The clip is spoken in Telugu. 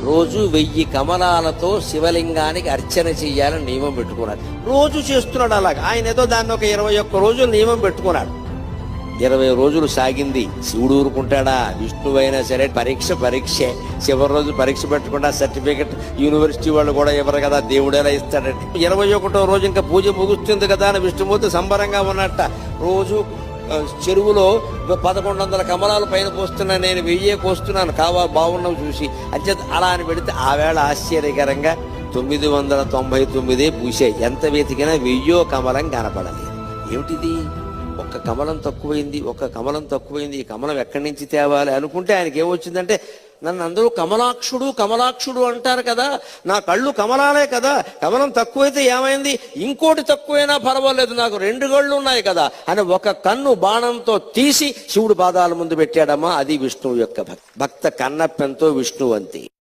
రోజు 1000 కమలాలతో శివలింగానికి అర్చన చెయ్యాలని నియమం పెట్టుకున్నాడు. రోజు చేస్తున్నాడు అలాగా. ఆయన ఏదో దాన్ని ఒక 21 రోజులు నియమం పెట్టుకున్నాడు. 20 రోజులు సాగింది. శివుడు ఊరుకుంటాడా? విష్ణువైనా సరే పరీక్షే. చివరి రోజు పరీక్ష పెట్టకుండా సర్టిఫికెట్ యూనివర్సిటీ వాళ్ళు కూడా ఇవ్వరు కదా, దేవుడేలా ఇస్తాడండి. 21వ రోజు ఇంకా పూజ ముగుస్తుంది కదా అని విష్ణుమూర్తి సంబరంగా ఉన్నట్ట. రోజు చెరువులో 1100 కమలాలు పైన పోస్తున్నా, నేను 1000 పోస్తున్నాను, బాగున్నావు చూసి అంతే. అలా అని పెడితే ఆవేళ ఆశ్చర్యకరంగా 999 పూసాయి. ఎంత వెతికినా 1000 కమలం కనపడలేదు. ఏమిటిది? ఒక్క కమలం తక్కువైంది. ఈ కమలం ఎక్కడి నుంచి తేవాలి అనుకుంటే ఆయనకి ఏమొచ్చిందంటే, నన్ను అందరూ కమలాక్షుడు అంటారు కదా, నా కళ్ళు కమలాలే కదా, కమలం తక్కువైతే ఏమైంది, ఇంకోటి తక్కువైనా పర్వాలేదు, నాకు 2 కళ్ళు ఉన్నాయి కదా అని ఒక కన్ను బాణంతో తీసి శివుడు పాదాల ముందు పెట్టాడమ్మా. అది విష్ణువు యొక్క భక్త కన్నప్పెంతో విష్ణువంతి.